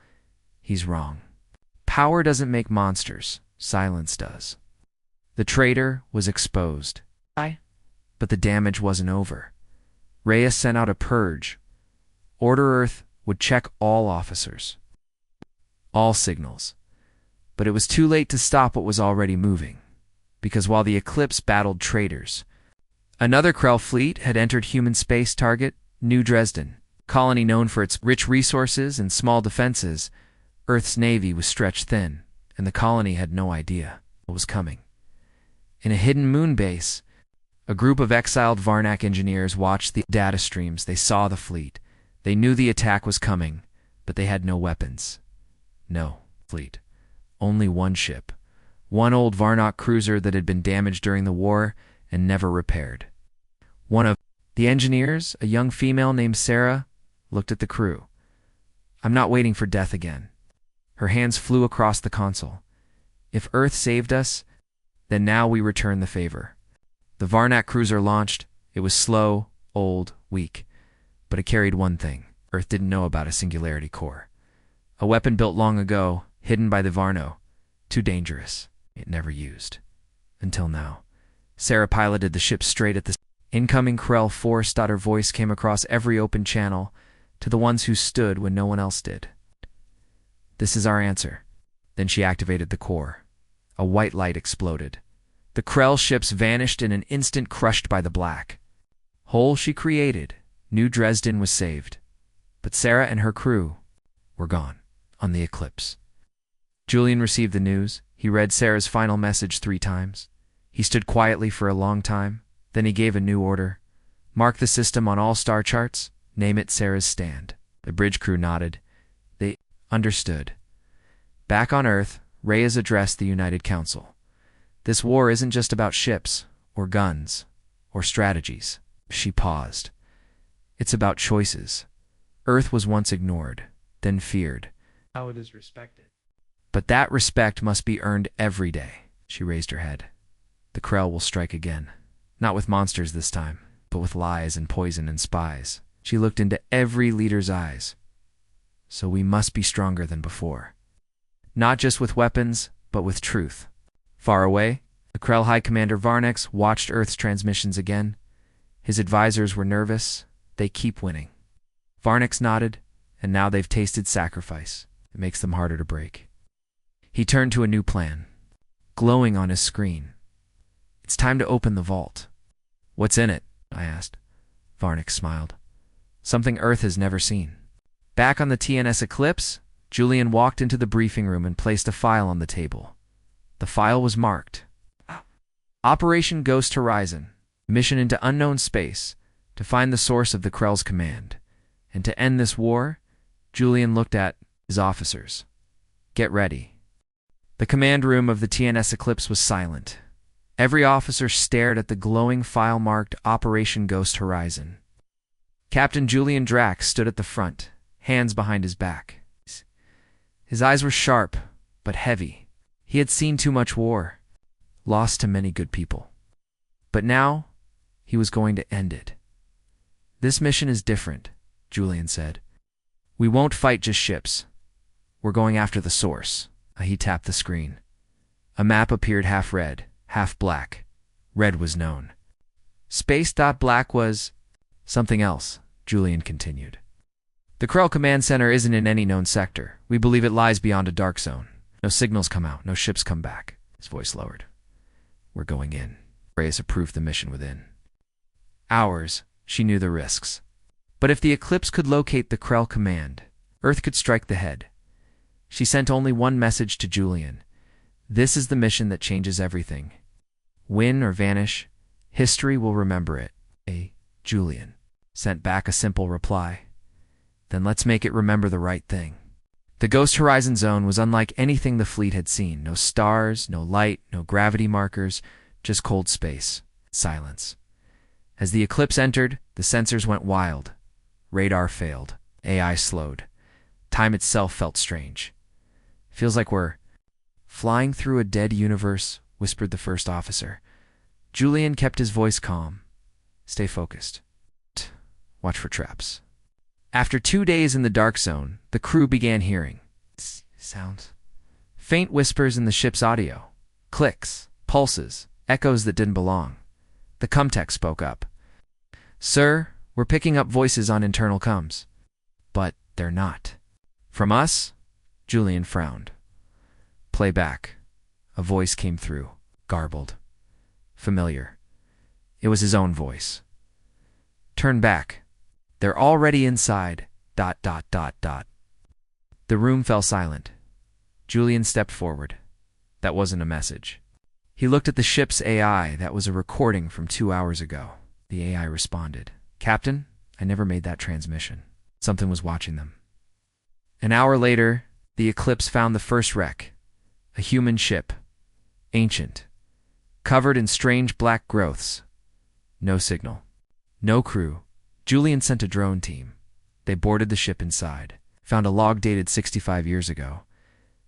A: "He's wrong. Power doesn't make monsters. Silence does." The traitor was exposed. But the damage wasn't over. Reyes sent out a purge. Order Earth would check all officers, all signals. But it was too late to stop what was already moving. Because while the Eclipse battled traitors, another Krell fleet had entered human space target, New Dresden. Colony known for its rich resources and small defenses, Earth's navy was stretched thin, and the colony had no idea what was coming. In a hidden moon base, a group of exiled Varnak engineers watched the data streams. They saw the fleet. They knew the attack was coming, but they had no weapons. No fleet. Only one ship. One old Varnak cruiser that had been damaged during the war and never repaired. One of the engineers, a young female named Sarah, looked at the crew. I'm not waiting for death again. Her hands flew across the console. If Earth saved us, then now we return the favor. The Varnak cruiser launched. It was slow, old, weak, but it carried one thing Earth didn't know about: a singularity core. A weapon built long ago, hidden by the Varno. Too dangerous. It never used. Until now. Sarah piloted the ship straight at the incoming Krell force. Her voice came across every open channel to the ones who stood when no one else did. This is our answer. Then she activated the core. A white light exploded. The Krell ships vanished in an instant, crushed by the black hole she created. New Dresden was saved. But Sarah and her crew were gone on the Eclipse. Julian received the news. He read Sarah's final message 3 times. He stood quietly for a long time. Then he gave a new order. Mark the system on all star charts. Name it Sarah's Stand. The bridge crew nodded. They understood. Back on Earth, Reyes addressed the United Council. This war isn't just about ships, or guns, or strategies. She paused. It's about choices. Earth was once ignored, then feared.
B: How it is respected.
A: But that respect must be earned every day. She raised her head. The Krell will strike again. Not with monsters this time, but with lies and poison and spies. She looked into every leader's eyes. So we must be stronger than before. Not just with weapons, but with truth. Far away, the Krell High Commander Varnex watched Earth's transmissions again. His advisors were nervous. They keep winning. Varnex nodded, and now they've tasted sacrifice. It makes them harder to break. He turned to a new plan, glowing on his screen. It's time to open the vault. What's in it? I asked. Varnex smiled. Something Earth has never seen. Back on the TNS Eclipse, Julian walked into the briefing room and placed a file on the table. The file was marked. Operation Ghost Horizon. Mission into unknown space to find the source of the Krell's command. And to end this war, Julian looked at his officers. Get ready. The command room of the TNS Eclipse was silent. Every officer stared at the glowing file marked Operation Ghost Horizon. Captain Julian Drax stood at the front, hands behind his back. His eyes were sharp, but heavy. He had seen too much war, lost to many good people. But now, he was going to end it. This mission is different, Julian said. We won't fight just ships. We're going after the source. He tapped the screen. A map appeared, half red, half black. Red was known. Space.black was something else, Julian continued. The Krell Command Center isn't in any known sector. We believe it lies beyond a dark zone. No signals come out, no ships come back. His voice lowered. We're going in. Reyes approved the mission within. Hours, she knew the risks. But if the Eclipse could locate the Krell Command, Earth could strike the head. She sent only one message to Julian. This is the mission that changes everything. Win or vanish, history will remember it. Julian sent back a simple reply. Then let's make it remember the right thing. The Ghost Horizon Zone was unlike anything the fleet had seen. No stars, no light, no gravity markers, just cold space, silence. As the Eclipse entered, the sensors went wild. Radar failed. AI slowed. Time itself felt strange. Feels like we're flying through a dead universe, whispered the first officer. Julian kept his voice calm. Stay focused. Watch for traps. After 2 days in the dark zone, the crew began hearing sounds. Faint whispers in the ship's audio. Clicks, pulses, echoes that didn't belong. The Comtech spoke up. Sir, we're picking up voices on internal comms. But they're not. From us? Julian frowned. Play back. A voice came through, garbled. Familiar. It was his own voice. Turn back. They're already inside. ... The room fell silent. Julian stepped forward. That wasn't a message. He looked at the ship's AI. That was a recording from 2 hours ago. The AI responded. Captain, I never made that transmission. Something was watching them. An hour later, the Eclipse found the first wreck. A human ship. Ancient. Covered in strange black growths. No signal. No crew. Julian sent a drone team. They boarded the ship inside. Found a log dated 65 years ago.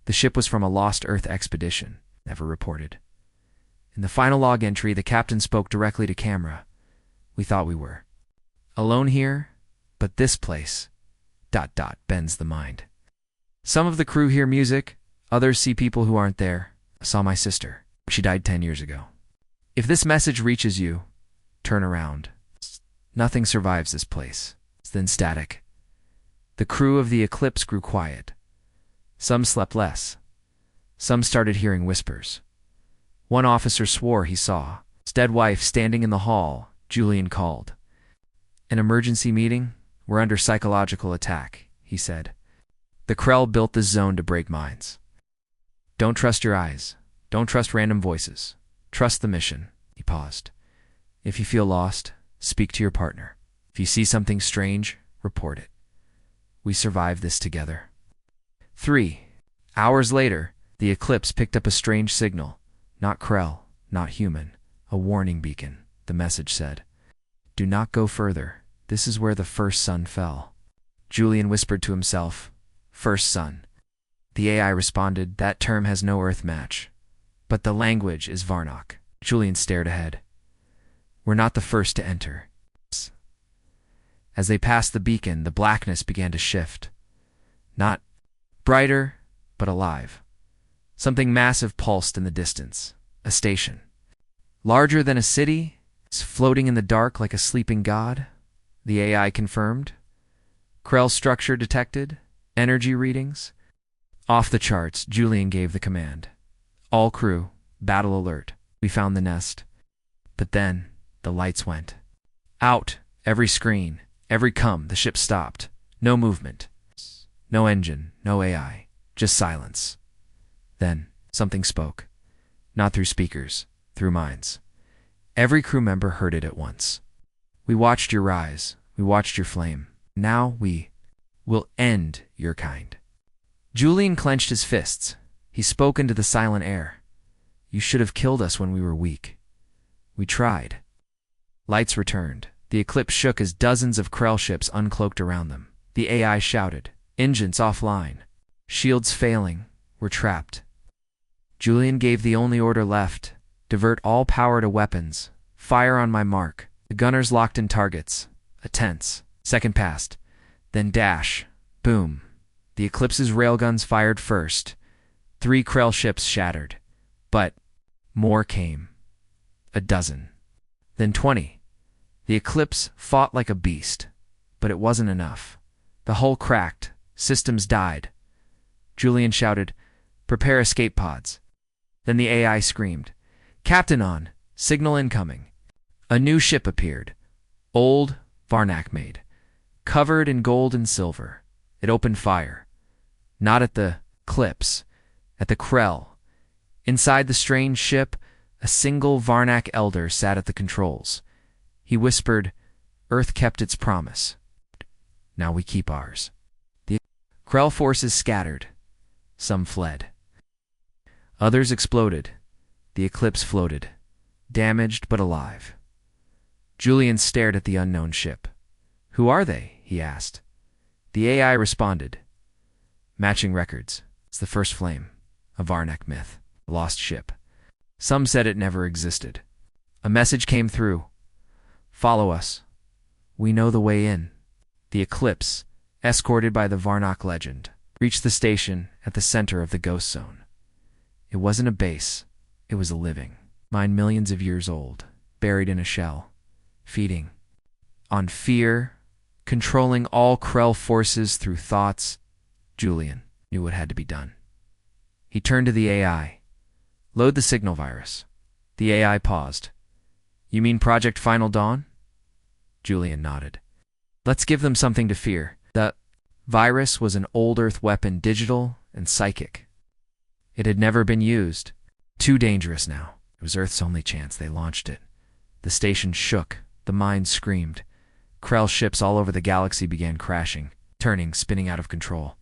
A: The ship was from a lost Earth expedition, never reported. In the final log entry, the captain spoke directly to camera. We thought we were alone here, but this place, ... bends the mind. Some of the crew hear music, others see people who aren't there. I saw my sister. She died 10 years ago. If this message reaches you, turn around. Nothing survives this place. It's then static. The crew of the Eclipse grew quiet. Some slept less. Some started hearing whispers. One officer swore he saw his dead wife standing in the hall. Julian called. An emergency meeting? We're under psychological attack, he said. The Krell built this zone to break minds. Don't trust your eyes. Don't trust random voices. Trust the mission. He paused. If you feel lost, speak to your partner. If you see something strange, report it. We survived this together. 3 hours later, the Eclipse picked up a strange signal. Not Krell, not human. A warning beacon, the message said. Do not go further. This is where the first sun fell. Julian whispered to himself, First sun. The AI responded, that term has no Earth match. But the language is Varnock. Julian stared ahead. We're not the first to enter. As they passed the beacon, the blackness began to shift. Not brighter, but alive. Something massive pulsed in the distance. A station. Larger than a city, floating in the dark like a sleeping god, the AI confirmed. Krell structure detected. Energy readings. Off the charts, Julian gave the command. All crew, battle alert. We found the nest. But then, the lights went out. Every screen, every the ship stopped. No movement. No engine, no AI. Just silence. Then, something spoke. Not through speakers, through minds. Every crew member heard it at once. We watched your rise. We watched your flame. Now we will end your kind. Julian clenched his fists. He spoke into the silent air. You should have killed us when we were weak. We tried. Lights returned. The Eclipse shook as dozens of Krell ships uncloaked around them. The AI shouted. Engines offline. Shields failing. We're trapped. Julian gave the only order left. Divert all power to weapons. Fire on my mark. The gunners locked in targets. A tense second passed. Then dash. Boom. The Eclipse's railguns fired first. 3 Krell ships shattered. But more came. A dozen. Then 20. The Eclipse fought like a beast. But it wasn't enough. The hull cracked. Systems died. Julian shouted, Prepare escape pods. Then the AI screamed, Captain on! Signal incoming. A new ship appeared. Old, Varnock made. Covered in gold and silver. It opened fire. Not at the Eclipse. At the Krell. Inside the strange ship, a single Varnock elder sat at the controls. He whispered, Earth kept its promise. Now we keep ours. The Krell forces scattered. Some fled. Others exploded. The Eclipse floated. Damaged but alive. Julian stared at the unknown ship. Who are they? He asked. The AI responded. Matching records. It's the first flame. A Varnock myth. A lost ship. Some said it never existed. A message came through. Follow us. We know the way in. The Eclipse, escorted by the Varnock legend, reached the station at the center of the ghost zone. It wasn't a base. It was a living mind millions of years old, buried in a shell, feeding on fear, controlling all Krell forces through thoughts. Julian knew what had to be done. He turned to the AI. Load the signal virus. The AI paused. You mean Project Final Dawn? Julian nodded. Let's give them something to fear. The virus was an old Earth weapon, digital and psychic. It had never been used. Too dangerous now. It was Earth's only chance. They launched it. The station shook. The mines screamed. Krell ships all over the galaxy began crashing, turning, spinning out of control.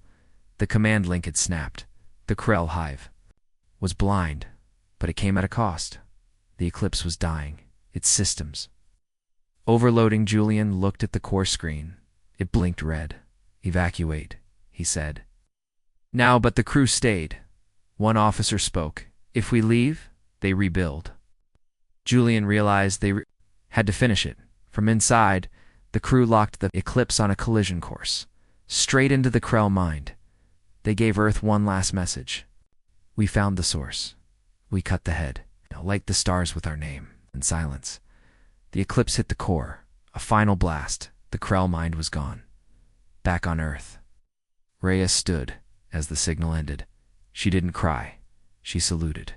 A: The command link had snapped. The Krell hive was blind, but it came at a cost. The Eclipse was dying. Its systems. Overloading. Julian looked at the core screen. It blinked red. Evacuate. he said. Now, but the crew stayed. One officer spoke. If we leave, they rebuild. Julian realized they had to finish it. From inside, the crew locked the Eclipse on a collision course, straight into the Krell mind. They gave Earth one last message. We found the source. We cut the head. Now light the stars with our name. In silence, the Eclipse hit the core. A final blast. The Krell mind was gone. Back on Earth. Rhea stood as the signal ended. She didn't cry. She saluted.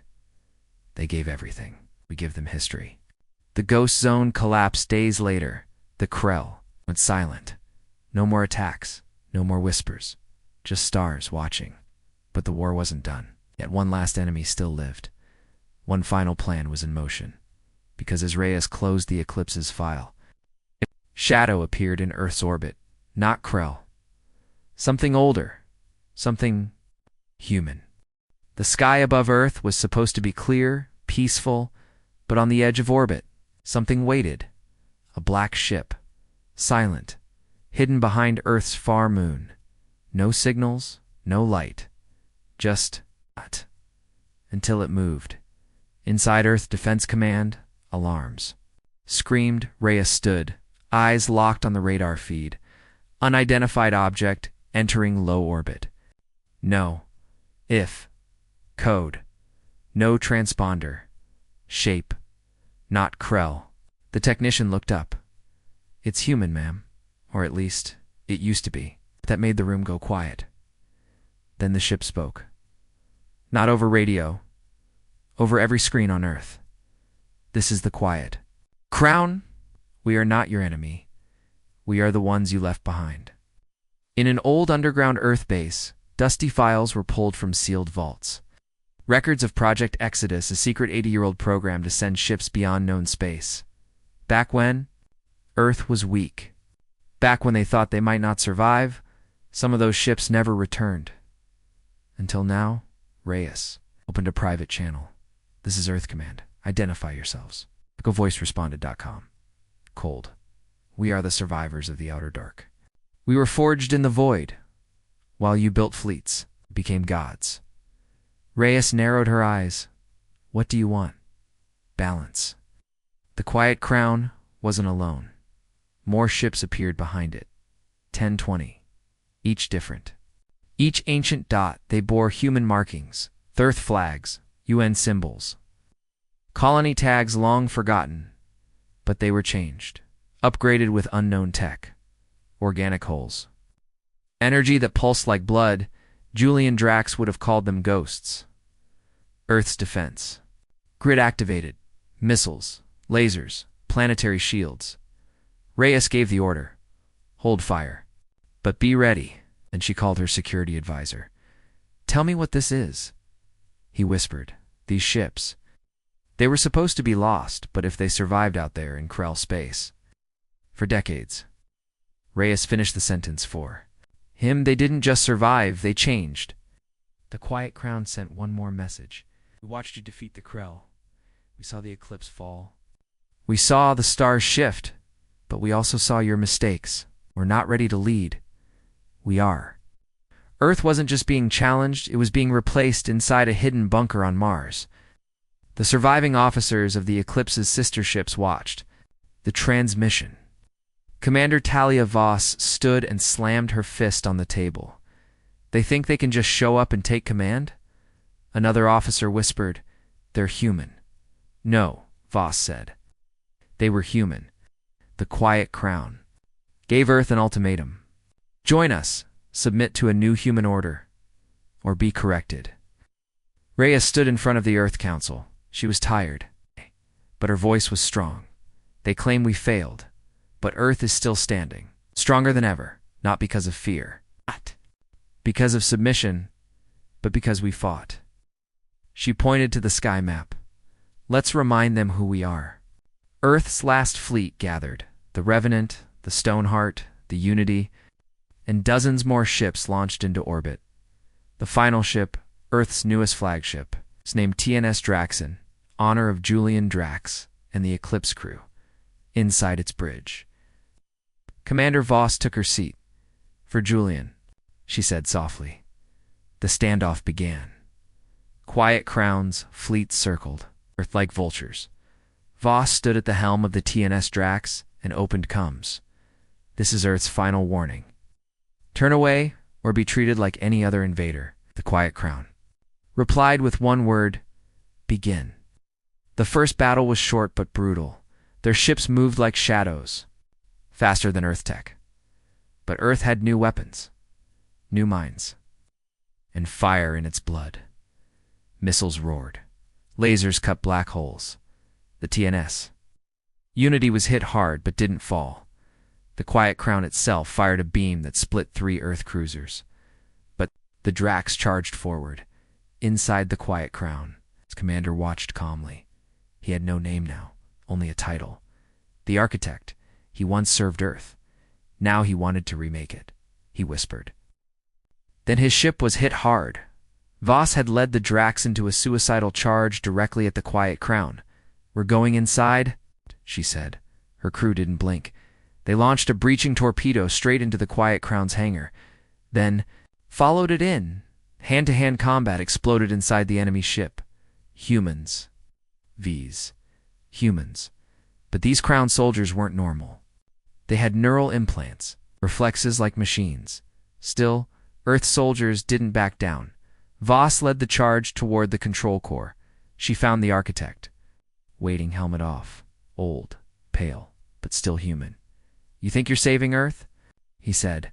A: They gave everything. We give them history. The ghost zone collapsed days later. The Krell went silent. No more attacks. No more whispers. Just stars watching. But the war wasn't done. Yet one last enemy still lived. One final plan was in motion. Because as Reyes closed the Eclipse's file, a shadow appeared in Earth's orbit. Not Krell. Something older. Something human. The sky above Earth was supposed to be clear, peaceful, but on the edge of orbit, something waited. A black ship. Silent. Hidden behind Earth's far moon. No signals, no light. Just until it moved. Inside Earth Defense Command, alarms. Screamed, Rhea stood, eyes locked on the radar feed. Unidentified object entering low orbit. No. If. Code. No transponder. Shape. Not Krell. The technician looked up. It's human, ma'am. Or at least, it used to be. That made the room go quiet. Then the ship spoke. Not over radio. Over every screen on Earth. This is the quiet. Crown, we are not your enemy. We are the ones you left behind. In an old underground Earth base, dusty files were pulled from sealed vaults. Records of Project Exodus, a secret 80-year-old program to send ships beyond known space. Back when Earth was weak. Back when they thought they might not survive, some of those ships never returned. Until now, Reyes opened a private channel. This is Earth Command. Identify yourselves. EchoVoiceResponded.com. Cold. We are the survivors of the Outer Dark. We were forged in the void. While you built fleets, became gods. Reyes narrowed her eyes. What do you want? Balance. The quiet crown wasn't alone. More ships appeared behind it. 10-20. Each different. Each ancient dot, they bore human markings, Earth flags, UN symbols. Colony tags long forgotten, but they were changed. Upgraded with unknown tech. Organic holes. Energy that pulsed like blood. Julian Drax would have called them ghosts. Earth's defense. Grid activated. Missiles, lasers, planetary shields. Reyes gave the order. Hold fire. But be ready. And she called her security advisor. Tell me what this is. He whispered. These ships. They were supposed to be lost, but if they survived out there in Krell space. For decades. Reyes finished the sentence for him. They didn't just survive, they changed. The quiet crown sent one more message. We watched you defeat the Krell. We saw the eclipse fall. We saw the stars shift, but we also saw your mistakes. We're not ready to lead. We are. Earth wasn't just being challenged, it was being replaced inside a hidden bunker on Mars. The surviving officers of the Eclipse's sister ships watched. The transmission. Commander Talia Voss stood and slammed her fist on the table. They think they can just show up and take command? Another officer whispered, They're human. No, Voss said. They were human. The quiet crown gave Earth an ultimatum. Join us. Submit to a new human order. Or be corrected. Rhea stood in front of the Earth Council. She was tired, but her voice was strong. They claim we failed, but Earth is still standing. Stronger than ever, not because of fear. Not because of submission, but because we fought. She pointed to the sky map. Let's remind them who we are. Earth's last fleet gathered. The Revenant, the Stoneheart, the Unity, and dozens more ships launched into orbit. The final ship, Earth's newest flagship, is named TNS Draxon, honor of Julian Drax and the Eclipse crew, inside its bridge. Commander Voss took her seat. For Julian, she said softly. The standoff began. Quiet crowns, fleets circled, Earth like vultures. Voss stood at the helm of the TNS Drax and opened comms. This is Earth's final warning. Turn away or be treated like any other invader, the Quiet Crown replied with one word, begin. The first battle was short but brutal. Their ships moved like shadows, faster than Earth tech. But Earth had new weapons, new minds, and fire in its blood. Missiles roared. Lasers cut black holes. The TNS Unity was hit hard but didn't fall. The Quiet Crown itself fired a beam that split 3 Earth cruisers. But the Drax charged forward. Inside the Quiet Crown, its commander watched calmly. He had no name now, only a title. The Architect. He once served Earth. Now he wanted to remake it, he whispered. Then his ship was hit hard. Voss had led the Drax into a suicidal charge directly at the Quiet Crown. We're going inside, she said. Her crew didn't blink. They launched a breaching torpedo straight into the Quiet Crown's hangar, then followed it in. Hand-to-hand combat exploded inside the enemy ship. Humans. V's. Humans. But these Crown soldiers weren't normal. They had neural implants, reflexes like machines. Still, Earth soldiers didn't back down. Voss led the charge toward the control core. She found the Architect, waiting, helmet off, old, pale, but still human. You think you're saving Earth? He said.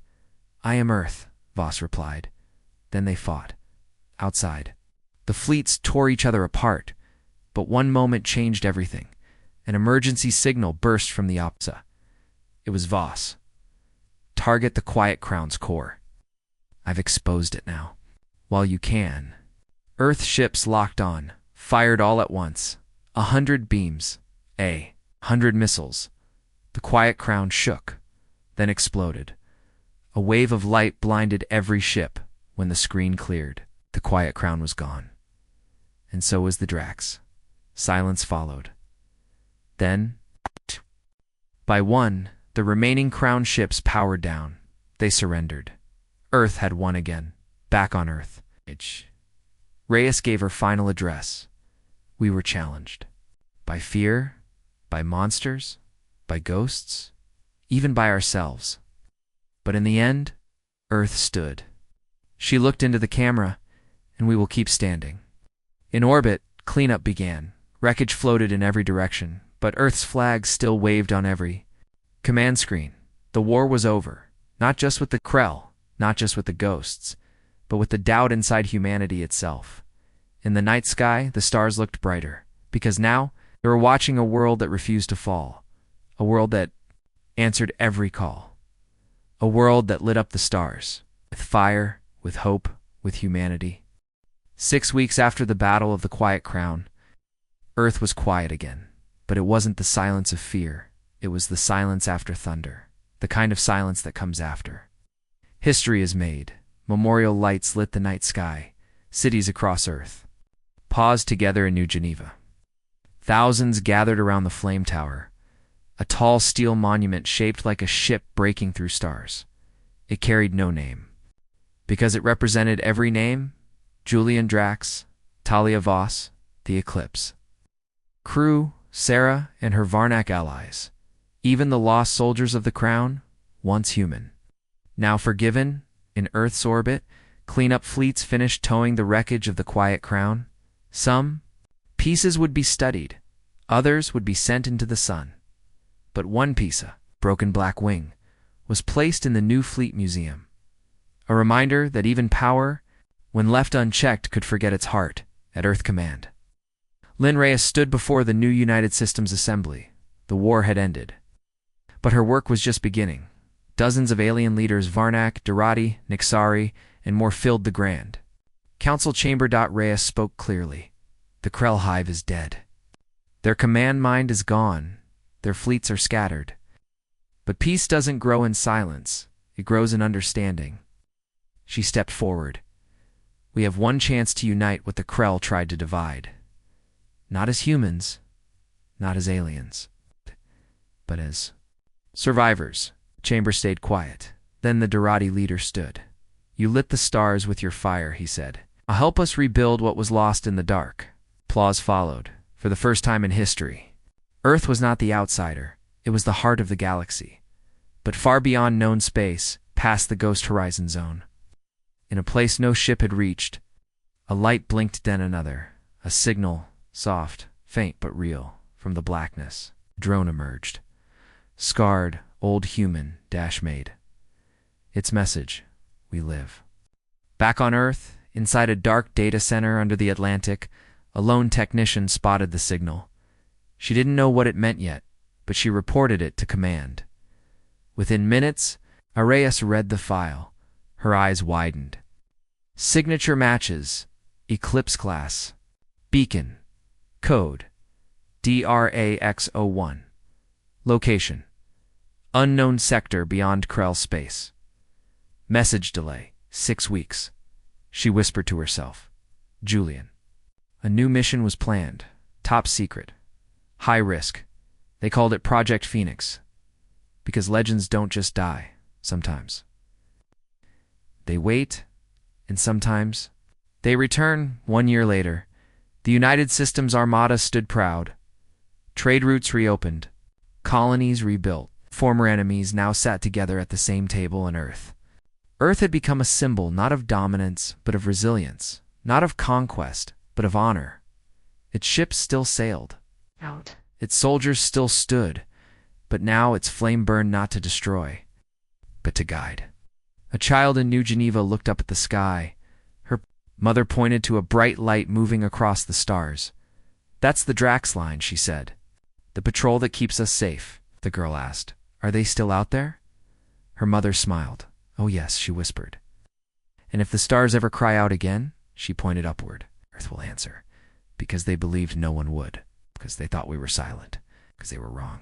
A: I am Earth, Voss replied. Then they fought. Outside. The fleets tore each other apart, but one moment changed everything. An emergency signal burst from the OPSA. It was Voss. Target the Quiet Crown's core. I've exposed it now. While you can. Earth ships locked on, fired all at once. 100 beams. 100 missiles. The Quiet Crown shook, then exploded. A wave of light blinded every ship. When the screen cleared, the Quiet Crown was gone. And so was the Drax. Silence followed. Then, by one, the remaining Crown ships powered down. They surrendered. Earth had won again. Back on Earth. Reyes gave her final address. We were challenged. By fear, by monsters, by ghosts, even by ourselves. But in the end, Earth stood. She looked into the camera, and we will keep standing. In orbit, cleanup began. Wreckage floated in every direction, but Earth's flag still waved on every command screen. The war was over, not just with the Krell, not just with the ghosts, but with the doubt inside humanity itself. In the night sky, the stars looked brighter, because now they were watching a world that refused to fall, a world that answered every call, a world that lit up the stars, with fire, with hope, with humanity. 6 weeks after the Battle of the Quiet Crown, Earth was quiet again. But it wasn't the silence of fear. It was the silence after thunder, the kind of silence that comes after. History is made. Memorial lights lit the night sky. Cities across Earth paused together in New Geneva. Thousands gathered around the flame tower, a tall steel monument shaped like a ship breaking through stars. It carried no name. Because it represented every name: Julian Drax, Talia Voss, the Eclipse. Crew, Sarah, and her Varnak allies. Even the lost soldiers of the Crown, once human. Now forgiven, in Earth's orbit, cleanup fleets finished towing the wreckage of the Quiet Crown. Some pieces would be studied, others would be sent into the sun. But one piece, a broken black wing, was placed in the new Fleet Museum. A reminder that even power, when left unchecked, could forget its heart at Earth Command. Lynn Reyes stood before the new United Systems Assembly. The war had ended. But her work was just beginning. Dozens of alien leaders, Varnak, Dorati, Nixari, and more filled the Grand Council chamber. Reyes spoke clearly. The Krell Hive is dead. Their command mind is gone. Their fleets are scattered. But peace doesn't grow in silence. It grows in understanding. She stepped forward. We have one chance to unite what the Krell tried to divide. Not as humans, not as aliens, but as survivors. The chamber stayed quiet. Then the Dorati leader stood. You lit the stars with your fire, he said. Now help us rebuild what was lost in the dark. Applause followed, for the first time in history. Earth was not the outsider, it was the heart of the galaxy. But far beyond known space, past the ghost horizon zone. In a place no ship had reached, a light blinked then another, a signal, soft, faint but real, from the blackness. A drone emerged. Scarred, old human, made. Its message, we live. Back on Earth, inside a dark data center under the Atlantic, a lone technician spotted the signal. She didn't know what it meant yet, but she reported it to command. Within minutes, Arias read the file. Her eyes widened. Signature matches. Eclipse class. Beacon. Code. DRAX01. Location. Unknown sector beyond Krell space. Message delay. 6 weeks. She whispered to herself. Julian. A new mission was planned. Top secret. High risk. They called it Project Phoenix. Because legends don't just die, sometimes. They wait, and sometimes they return. 1 year later, the United Systems Armada stood proud. Trade routes reopened. Colonies rebuilt. Former enemies now sat together at the same table on Earth. Earth had become a symbol not of dominance, but of resilience. Not of conquest, but of honor. Its ships still sailed.
B: Out.
A: Its soldiers still stood, but now its flame burned not to destroy, but to guide. A child in New Geneva looked up at the sky. Her mother pointed to a bright light moving across the stars. That's the Drax line, she said. The patrol that keeps us safe, the girl asked. Are they still out there? Her mother smiled. Oh yes, she whispered. And if the stars ever cry out again, she pointed upward, Earth will answer, because they believed no one would, because they thought we were silent, because they were wrong.